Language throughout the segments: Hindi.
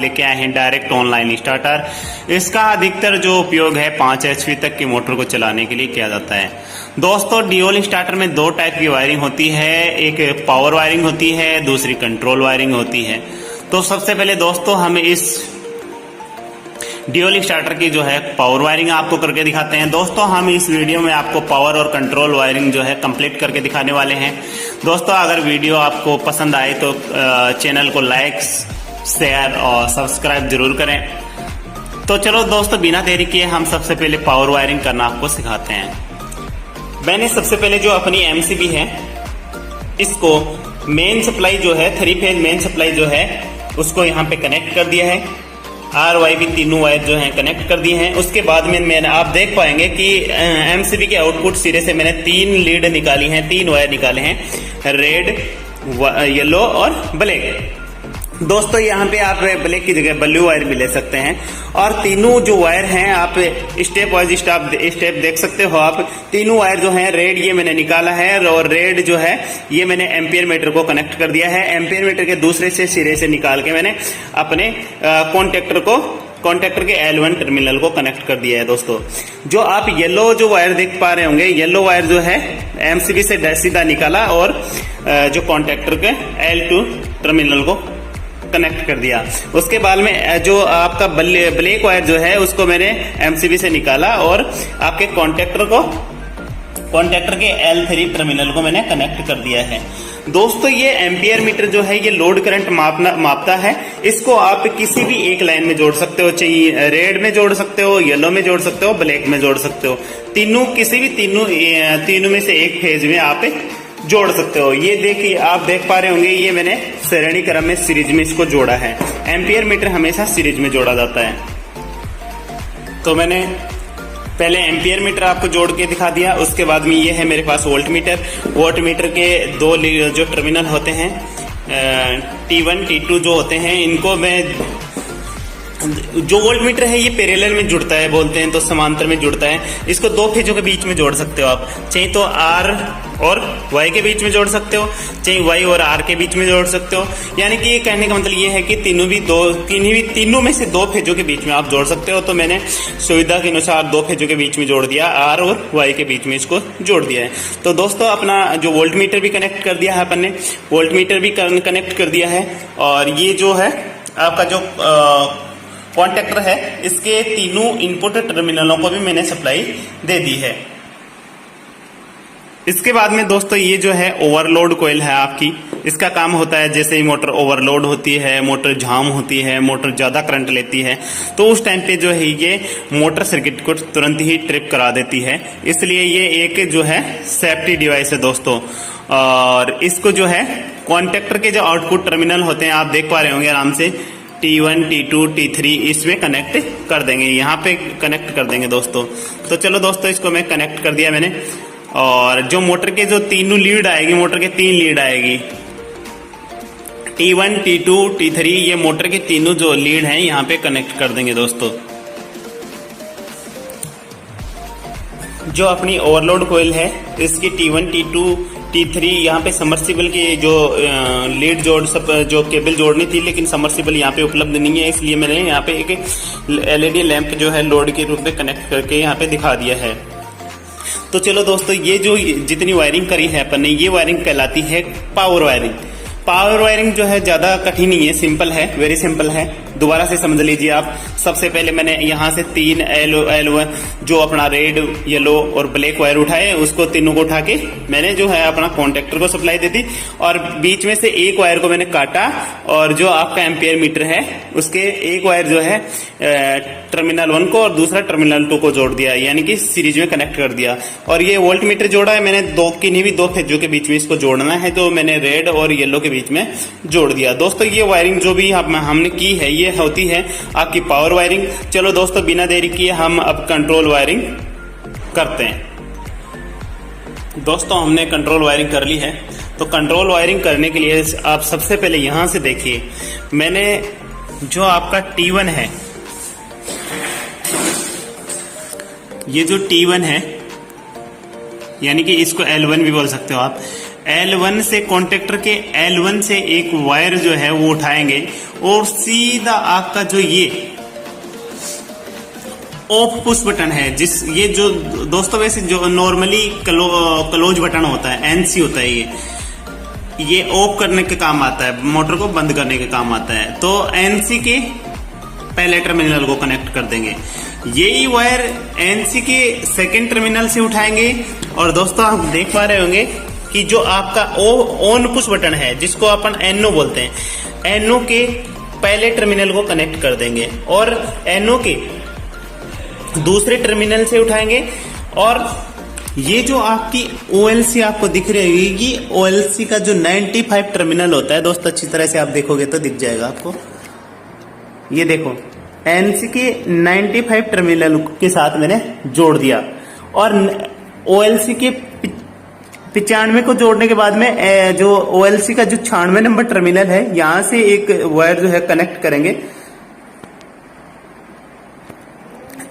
लेके आए हैं डायरेक्ट ऑनलाइन स्टार्टर। इसका अधिकतर जो उपयोग है 5 HP तक की मोटर को चलाने के लिए किया जाता है। दोस्तों ड्यूल स्टार्टर में 2 टाइप की वायरिंग होती है, एक पावर वायरिंग होती है, दूसरी कंट्रोल वायरिंग होती है। तो सबसे पहले दोस्तों हम इस ड्यूल स्टार्टर की जो है पावर वायरिंग आपको करके दिखाते हैं। दोस्तों हम इस वीडियो में आपको पावर और कंट्रोल वायरिंग जो है कंप्लीट करके दिखाने वाले हैं। दोस्तों अगर वीडियो आपको पसंद आए तो चैनल को लाइक, शेयर और सब्सक्राइब जरूर करें। तो चलो दोस्तों बिना देरी किए हम सबसे पहले पावर वायरिंग करना आपको सिखाते हैं। मैंने सबसे पहले जो अपनी एमसीबी है इसको मेन सप्लाई जो है 3 फेज मेन सप्लाई जो है उसको यहाँ पे कनेक्ट कर दिया है। RY भी तीनों वायर जो हैं कनेक्ट कर दिए हैं। उसके बाद में मैंने आप देख पाएंगे कि एमसीबी के आउटपुट सिरे से मैंने 3 लीड निकाली हैं, 3 वायर निकाले हैं, रेड, येलो और ब्लैक। दोस्तों यहाँ पे आप ब्लैक की जगह ब्लू वायर भी ले सकते हैं। और तीनों जो वायर हैं आप स्टेप वाइज स्टेप देख सकते हो। आप तीनों वायर जो हैं रेड ये मैंने निकाला है और रेड जो है ये मैंने एम्पियर मीटर को कनेक्ट कर दिया है। एम्पियर मीटर के दूसरे से सिरे से निकाल के मैंने अपने कॉन्टेक्टर के L1 टर्मिनल को कनेक्ट कर दिया है। दोस्तों जो आप येलो जो वायर देख पा रहे होंगे, येलो वायर जो है एमसीबी से सीधा निकाला और जो कॉन्टेक्टर के L2 टर्मिनल को कनेक्ट कर दिया। उसके बाद में जो आपका ब्लैक वायर जो है उसको मैंने एमसीबी से निकाला और आपके कॉन्टेक्टर के L3 टर्मिनल को मैंने कनेक्ट कर दिया है। दोस्तों ये एम्पियर मीटर जो है ये लोड करंट मापता है। इसको आप किसी भी एक लाइन में जोड़ सकते हो, चाहिए रेड में जोड़ सकते हो, येलो में जोड़ सकते हो, ब्लैक में जोड़ सकते हो। तीनों में से एक फेज में आप जोड़ सकते हो। ये देखिए आप देख पा रहे होंगे ये मैंने श्रेणी क्रम में सीरीज में इसको जोड़ा है। एम्पियर मीटर हमेशा सीरीज में जोड़ा जाता है। तो मैंने पहले एम्पियर मीटर आपको जोड़ के दिखा दिया। उसके बाद में ये है मेरे पास वोल्ट मीटर। वोल्ट मीटर के 2 जो टर्मिनल होते हैं T1 T2 जो होते हैं इनको मैं जो वोल्ट मीटर है ये पैरेलल में जुड़ता है, बोलते हैं तो समांतर में जुड़ता है। इसको 2 फेजों के बीच में जोड़ सकते हो आप, चाहे तो R और Y के बीच में जोड़ सकते हो, चाहे Y और R के बीच में जोड़ सकते हो। यानी कि कहने का मतलब ये है कि तीनों में से 2 फेजों के बीच में आप जोड़ सकते हो। तो मैंने सुविधा के अनुसार 2 फेजों के बीच में जोड़ दिया, R और Y के बीच में इसको जोड़ दिया है। तो दोस्तों अपना जो वोल्ट मीटर भी कनेक्ट कर दिया है अपन ने, वोल्ट मीटर भी कनेक्ट कर दिया है। और ये जो है आपका जो कॉन्टेक्टर है इसके तीनों इनपुट टर्मिनलों को भी मैंने सप्लाई दे दी है। इसके बाद में दोस्तों ये जो है ओवरलोड कॉइल है आपकी। इसका काम होता है जैसे ही मोटर ओवरलोड होती है, मोटर जाम होती है, मोटर ज्यादा करंट लेती है तो उस टाइम पे जो है ये मोटर सर्किट को तुरंत ही ट्रिप करा देती है। इसलिए ये एक जो है सेफ्टी डिवाइस है दोस्तों। और इसको जो है कॉन्टेक्टर के जो आउटपुट टर्मिनल होते हैं आप देख पा रहे होंगे आराम से, T1 T2 T3 इसमें कनेक्ट कर देंगे, यहाँ पे कनेक्ट कर देंगे दोस्तों। तो चलो दोस्तों इसको मैं कनेक्ट कर दिया मैंने। और जो मोटर के जो तीनों लीड आएगी, मोटर के 3 लीड आएगी T1 T2 T3, ये मोटर के तीनों जो लीड हैं यहाँ पे कनेक्ट कर देंगे दोस्तों। जो अपनी ओवरलोड कॉइल है इसकी T1 T2 T3 यहाँ पे समर्सिबल की जो लीड जो केबल जोड़नी थी, लेकिन समर्सिबल यहाँ पे उपलब्ध नहीं है, इसलिए मैंने यहाँ पे एक LED लैंप जो है लोड के रूप में कनेक्ट करके यहाँ पे दिखा दिया है। तो चलो दोस्तों ये जो जितनी वायरिंग करी है अपन ने, ये वायरिंग कहलाती है पावर वायरिंग। पावर वायरिंग जो है ज्यादा कठिन नहीं है, सिंपल है, वेरी सिंपल है। दोबारा से समझ लीजिए आप। सबसे पहले मैंने यहाँ से 3 L1 जो अपना रेड, येलो और ब्लैक वायर उठाए, उसको तीनों को उठा के मैंने जो है अपना कॉन्टेक्टर को सप्लाई दे दी। और बीच में से एक वायर को मैंने काटा और जो आपका एम्पियर मीटर है उसके एक वायर जो है टर्मिनल 1 को और दूसरा टर्मिनल 2 को जोड़ दिया, यानी कि सीरीज में कनेक्ट कर दिया। और ये वोल्ट मीटर जोड़ा है मैंने, 2 फेजों के बीच में इसको जोड़ना है, तो मैंने रेड और येलो के बीच में जोड़ दिया। दोस्तों ये वायरिंग जो भी हमने की है ये होती है आपकी पावर वायरिंग। चलो दोस्तों बिना देरी किए हम अब कंट्रोल वायरिंग करते हैं। दोस्तों हमने कंट्रोल वायरिंग कर ली है। तो कंट्रोल वायरिंग करने के लिए आप सबसे पहले यहां से देखिए, मैंने जो आपका T1 है, ये जो T1 है यानी कि इसको L1 भी बोल सकते हो आप, L1 से कॉन्टेक्टर के L1 से एक वायर जो है वो उठाएंगे और सीधा आपका जो ये ऑफ पुश बटन है, ये जो दोस्तों वैसे जो नॉर्मली क्लोज बटन होता है, एनसी होता है, ये ऑफ करने के काम आता है, मोटर को बंद करने के काम आता है। तो एनसी के पहले टर्मिनल को कनेक्ट कर देंगे, यही वायर एनसी के सेकंड टर्मिनल से उठाएंगे। और दोस्तों आप देख पा रहे होंगे कि जो आपका ऑन पुश बटन है, जिसको अपन एनओ बोलते हैं, एनओ के पहले टर्मिनल को कनेक्ट कर देंगे और एनओ के दूसरे टर्मिनल से उठाएंगे। और ये जो आपकी ओएलसी आपको दिख रही होगी, ओएलसी का जो 95 टर्मिनल होता है दोस्तों, अच्छी तरह से आप देखोगे तो दिख जाएगा आपको। ये देखो एनसी के 95 टर्मिनल के साथ मैंने जोड़ दिया और ओएलसी के 95 को जोड़ने के बाद में जो ओएलसी का जो 96 नंबर टर्मिनल है, यहां से एक वायर जो है कनेक्ट करेंगे।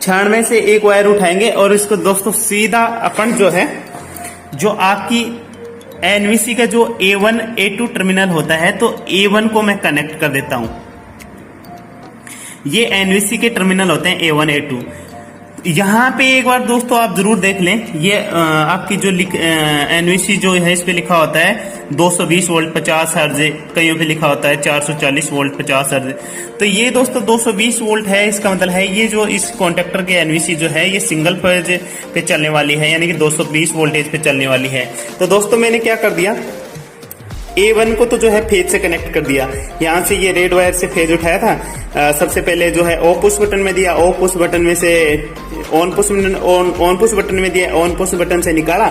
96 से एक वायर उठाएंगे और इसको दोस्तों सीधा अपन जो है, जो आपकी एनवीसी का जो A1 A2 टर्मिनल होता है, तो A1 को मैं कनेक्ट कर देता हूं। ये एनवीसी के टर्मिनल होते हैं A1 A2। यहाँ पे एक बार दोस्तों आप जरूर देख लें, ये आपकी जो एनवीसी जो है, इस पे लिखा होता है 220 वोल्ट 50 हर्ट्ज, कईयों पे लिखा होता है 440 वोल्ट 50 हर्ट्ज। तो ये दोस्तों 220 वोल्ट है, इसका मतलब है ये जो इस कॉन्टेक्टर के एनवीसी जो है, ये सिंगल फेज पे चलने वाली है, यानी कि 220 वोल्टेज पे चलने वाली है। तो दोस्तों मैंने क्या कर दिया, A1 को तो जो है फेज से कनेक्ट कर दिया, यहाँ से ये रेड वायर से फेज उठाया था। सबसे पहले जो है ऑफ पुश बटन में दिया, ऑफ पुश बटन में से ऑन पुश बटन में दिया, ऑन पुश बटन से निकाला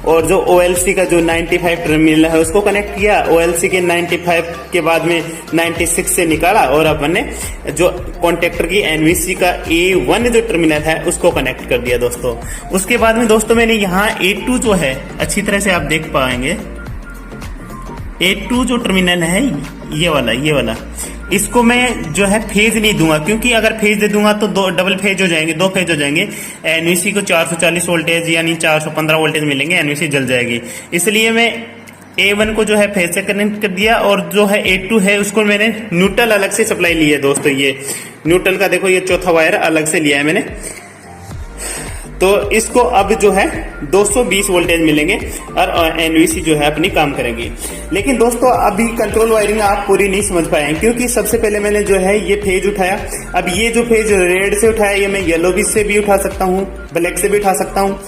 और जो OLC का जो 95 टर्मिनल है उसको कनेक्ट किया। OLC के 95 के बाद में 96 से निकाला और अपन ने जो कॉन्टेक्टर की एनवीसी का A1 जो टर्मिनल है उसको कनेक्ट कर दिया दोस्तों। उसके बाद में दोस्तों मैंने यहाँ A2 जो है, अच्छी तरह से आप देख पाएंगे, A2 जो टर्मिनल है ये वाला, इसको मैं जो है फेज नहीं दूंगा, क्योंकि अगर फेज दे दूंगा तो डबल फेज हो जाएंगे, 2 फेज हो जाएंगे। एनवीसी को 440 वोल्टेज यानी 415 वोल्टेज मिलेंगे, एनवीसी जल जाएगी। इसलिए मैं A1 को जो है फेज से कनेक्ट कर दिया और जो है A2 है उसको मैंने न्यूट्रल अलग से सप्लाई ली है दोस्तों। ये न्यूट्रल का देखो, ये चौथा वायर अलग से लिया है मैंने। तो इसको अब जो है 220 वोल्टेज मिलेंगे और एनवीसी जो है अपनी काम करेंगी। लेकिन दोस्तों अभी कंट्रोल वायरिंग आप पूरी नहीं समझ पाए हैं, क्योंकि सबसे पहले मैंने जो है ये फेज उठाया। अब ये जो फेज रेड से उठाया, ये मैं येलो भी से भी उठा सकता हूँ, ब्लैक से भी उठा सकता हूँ,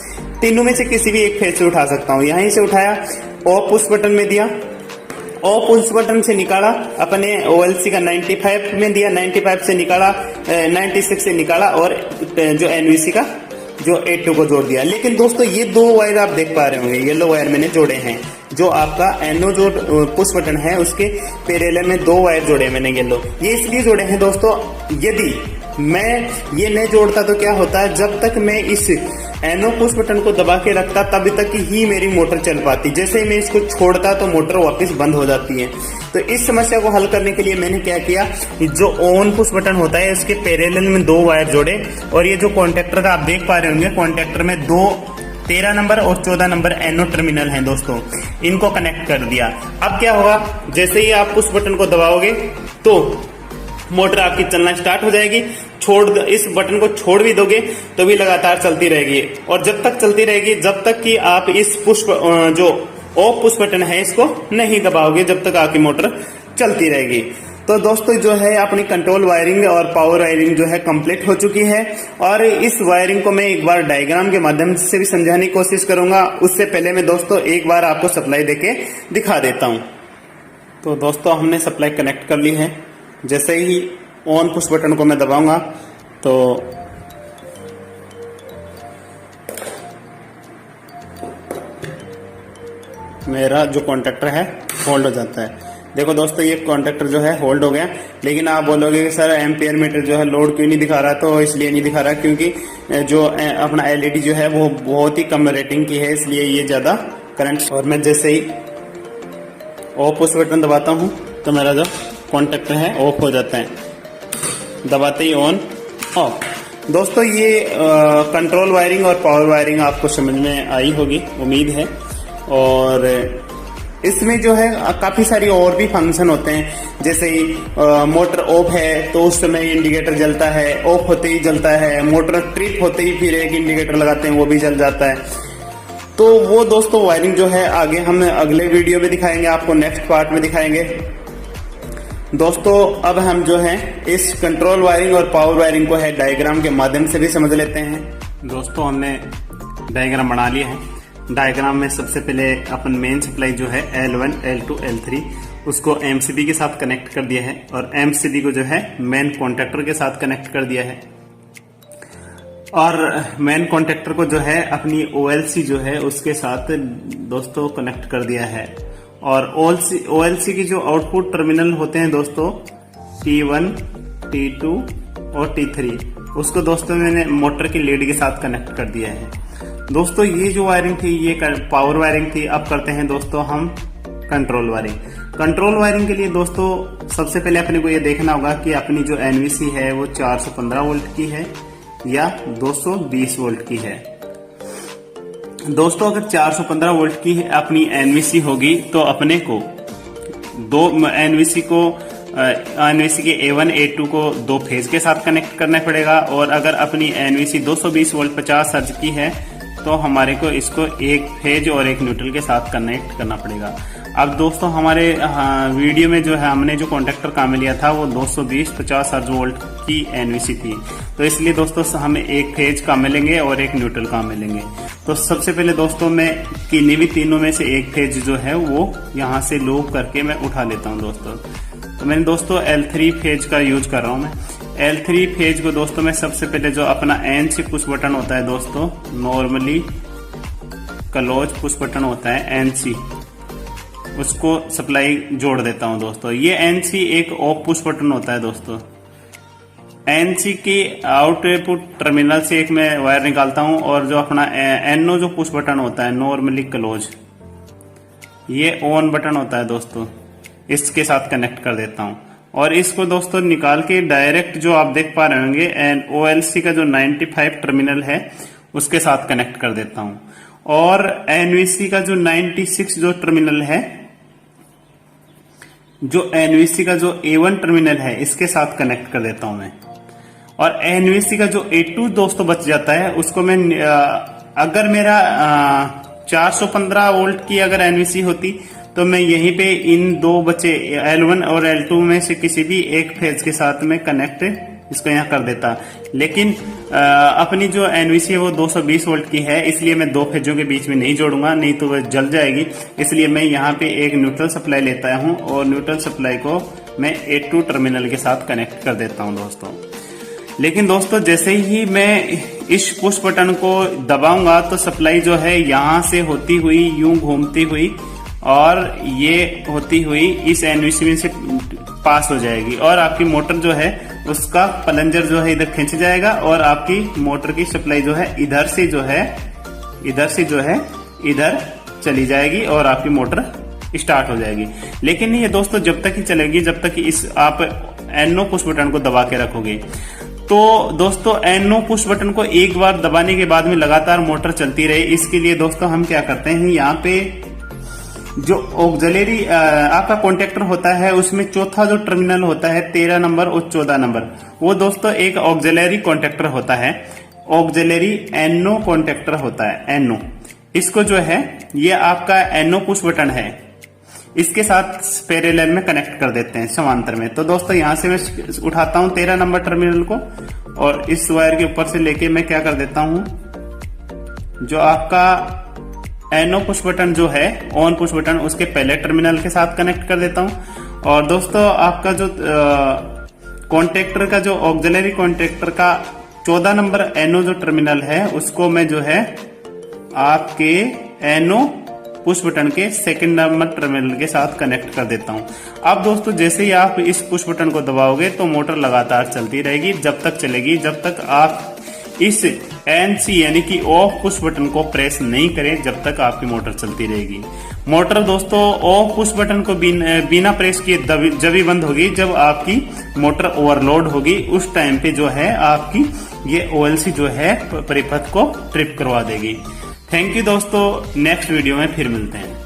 तीनों में से किसी भी एक फेज से उठा सकता हूँ। यहीं से उठाया, ऑफ पुश बटन में दिया, ऑफ पुश बटन से निकाला, अपने OLC का 95 में दिया, 95 से निकाला, 96 से निकाला और जो एनवीसी का जो A2 को जोड़ दिया। लेकिन दोस्तों ये 2 वायर आप देख पा रहे होंगे, येलो वायर मैंने जोड़े हैं। जो आपका एनओ जो पुश बटन है उसके पैरेलल में 2 वायर जोड़े मैंने येलो। ये इसलिए जोड़े हैं दोस्तों, यदि मैं ये नहीं जोड़ता तो क्या होता है, जब तक मैं इस एनओ पुश बटन को दबा के रखता तब तक ही मेरी मोटर चल पाती। जैसे ही मैं इसको छोड़ता तो मोटर वापस बंद हो जाती है। तो इस समस्या को हल करने के लिए मैंने क्या किया, जो ऑन पुश बटन होता है उसके पैरेलल में 2 वायर जोड़े और ये जो कॉन्टेक्टर का आप देख पा रहे होंगे, कॉन्टेक्टर में 13 नंबर और 14 नंबर एनओ टर्मिनल हैं दोस्तों, इनको कनेक्ट कर दिया। अब क्या होगा, जैसे ही आप पुश बटन को दबाओगे तो मोटर आपकी चलना स्टार्ट हो जाएगी। इस बटन को छोड़ भी दोगे तो भी लगातार चलती रहेगी और जब तक चलती रहेगी जब तक कि आप इस जो ऑफ पुश बटन है इसको नहीं दबाओगे, जब तक आपकी मोटर चलती रहेगी। तो दोस्तों जो है अपनी कंट्रोल वायरिंग और पावर वायरिंग जो है कंप्लीट हो चुकी है और इस वायरिंग को मैं एक बार डायग्राम के माध्यम से भी समझाने की कोशिश करूंगा। उससे पहले मैं दोस्तों एक बार आपको सप्लाई देके दिखा देता हूं। तो दोस्तों हमने सप्लाई कनेक्ट कर ली है। जैसे ही ऑन पुश बटन को मैं दबाऊंगा तो मेरा जो कॉन्टेक्टर है होल्ड हो जाता है। देखो दोस्तों ये कॉन्टेक्टर जो है होल्ड हो गया। लेकिन आप बोलोगे कि सर एम्पियर मीटर जो है लोड क्यों नहीं दिखा रहा, तो इसलिए नहीं दिखा रहा क्योंकि जो अपना एलईडी जो है वो बहुत ही कम रेटिंग की है, इसलिए ये ज्यादा करंट। और मैं जैसे ही ऑफ पुश बटन दबाता हूँ तो मेरा जो कॉन्टेक्टर है ऑफ हो जाता है, दबाते ही ऑन ऑफ। दोस्तों ये कंट्रोल वायरिंग और पावर वायरिंग आपको समझ में आई होगी उम्मीद है। और इसमें जो है काफी सारी और भी फंक्शन होते हैं, जैसे मोटर ऑफ है तो उस समय इंडिकेटर जलता है, ऑफ होते ही जलता है, मोटर ट्रिप होते ही फिर एक इंडिकेटर लगाते हैं वो भी जल जाता है। तो वो दोस्तों वायरिंग जो है आगे हम अगले वीडियो में दिखाएंगे, आपको नेक्स्ट पार्ट में दिखाएंगे। दोस्तों अब हम जो है इस कंट्रोल वायरिंग और पावर वायरिंग को है डायग्राम के माध्यम से भी समझ लेते हैं। दोस्तों हमने डायग्राम बना लिया है। डायग्राम में सबसे पहले अपन मेन सप्लाई जो है L1, L2, L3 उसको MCB के साथ कनेक्ट कर दिया है और MCB को जो है मेन कॉन्टेक्टर के साथ कनेक्ट कर दिया है और मेन कॉन्टेक्टर को जो है अपनी OLC जो है उसके साथ दोस्तों कनेक्ट कर दिया है। और OLC की जो आउटपुट टर्मिनल होते हैं दोस्तों T1, T2 और T3 उसको दोस्तों मैंने मोटर की लीड के साथ कनेक्ट कर दिया है। दोस्तों ये जो वायरिंग थी ये पावर वायरिंग थी। अब करते हैं दोस्तों हम कंट्रोल वायरिंग। कंट्रोल वायरिंग के लिए दोस्तों सबसे पहले अपने को ये देखना होगा कि अपनी जो NVC है वो 415 वोल्ट की है या 220 वोल्ट की है। दोस्तों अगर 415 वोल्ट की अपनी NVC होगी तो अपने को NVC के A1 A2 को दो फेज के साथ कनेक्ट करना पड़ेगा और अगर अपनी NVC 220 वोल्ट 50 हर्ट्ज की है तो हमारे को इसको एक फेज और एक न्यूट्रल के साथ कनेक्ट करना पड़ेगा। अब दोस्तों हमारे वीडियो में जो है हमने जो कॉन्टेक्टर काम में लिया था वो 220 50 हर्ट्ज वोल्ट की NVC थी, तो इसलिए दोस्तों हमें एक फेज काम में लेंगे और एक न्यूट्रल काम में लेंगे। तो सबसे पहले दोस्तों मैं किन्हीं भी तीनों में से एक फेज जो है वो यहाँ से लूप करके मैं उठा लेता हूँ दोस्तों। तो मैंने दोस्तों L3 फेज का यूज कर रहा हूँ मैं। L3 फेज को दोस्तों मैं सबसे पहले जो अपना NC पुश बटन होता है दोस्तों, नॉर्मली क्लोज पुश बटन होता है NC, उसको सप्लाई जोड़ देता हूं दोस्तों। ये NC एक ऑफ पुश बटन होता है दोस्तों। NC की आउटपुट टर्मिनल से एक मैं वायर निकालता हूं और जो अपना NO जो पुश बटन होता है नॉर्मली क्लोज, ये ऑन बटन होता है दोस्तों, इसके साथ कनेक्ट कर देता हूं और इसको दोस्तों निकाल के डायरेक्ट जो आप देख पा रहे होंगे OLC का जो 95 टर्मिनल है उसके साथ कनेक्ट कर देता हूं और NVC का जो 96 जो टर्मिनल है, जो NVC का जो A1 टर्मिनल है इसके साथ कनेक्ट कर देता हूं मैं। और NVC का जो A2 दोस्तों बच जाता है उसको मैं अगर मेरा 415 वोल्ट की अगर NVC होती तो मैं यहीं पे इन दो बचे L1 और L2 में से किसी भी एक फेज के साथ में कनेक्ट इसको यहाँ कर देता। लेकिन अपनी जो NVC है वो 220 वोल्ट की है, इसलिए मैं दो फेजों के बीच में नहीं जोड़ूंगा, नहीं तो वह जल जाएगी। इसलिए मैं यहाँ पे एक न्यूट्रल सप्लाई लेता हूँ और न्यूट्रल सप्लाई को मैं A2 टर्मिनल के साथ कनेक्ट कर देता हूँ दोस्तों। लेकिन दोस्तों जैसे ही मैं इस पुश बटन को दबाऊंगा तो सप्लाई जो है यहाँ से होती हुई यूं घूमती हुई और ये होती हुई इस NVC में से पास हो जाएगी और आपकी मोटर जो है उसका प्लंजर जो है इधर खींच जाएगा और आपकी मोटर की सप्लाई जो है इधर से जो है इधर चली जाएगी और आपकी मोटर स्टार्ट हो जाएगी। लेकिन ये दोस्तों जब तक ही चलेगी जब तक इस आप NO पुश बटन को दबा के रखोगे। तो दोस्तों NO पुश बटन को एक बार दबाने के बाद में लगातार मोटर चलती रहे, इसके लिए दोस्तों हम क्या करते हैं, यहाँ पे जो ऑक्सिलरी आपका कॉन्टेक्टर होता है उसमें चौथा जो टर्मिनल होता है 13 नंबर और 14 नंबर, वो दोस्तों एक ऑक्सिलरी कॉन्टेक्टर होता है, ऑक्सिलरी NO कॉन्टेक्टर होता है NO। इसको जो है ये आपका NO पुश बटन है, इसके साथ पैरेलल में कनेक्ट कर देते हैं समांतर में। तो दोस्तों यहाँ से मैं उठाता हूँ 13 नंबर टर्मिनल को और इस वायर के ऊपर से लेके मैं क्या कर देता हूँ, जो आपका NO पुश बटन जो है ऑन पुश बटन उसके पहले टर्मिनल के साथ कनेक्ट कर देता हूं। और दोस्तों आपका जो कॉन्टेक्टर का जो ऑक्सिलरी कॉन्टेक्टर का 14 नंबर NO जो टर्मिनल है उसको मैं जो है आपके NO पुश बटन के सेकंड नंबर टर्मिनल के साथ कनेक्ट कर देता हूं। अब दोस्तों जैसे ही आप इस पुश बटन को दबाओगे तो मोटर लगातार चलती रहेगी, जब तक चलेगी जब तक आप इस NC यानी कि ऑफ पुश बटन को प्रेस नहीं करें, जब तक आपकी मोटर चलती रहेगी। मोटर दोस्तों ऑफ पुश बटन को बिना प्रेस किए जब भी बंद होगी, जब आपकी मोटर ओवरलोड होगी उस टाइम पे जो है आपकी ये OLC जो है परिपथ को ट्रिप करवा देगी। थैंक यू दोस्तों, नेक्स्ट वीडियो में फिर मिलते हैं।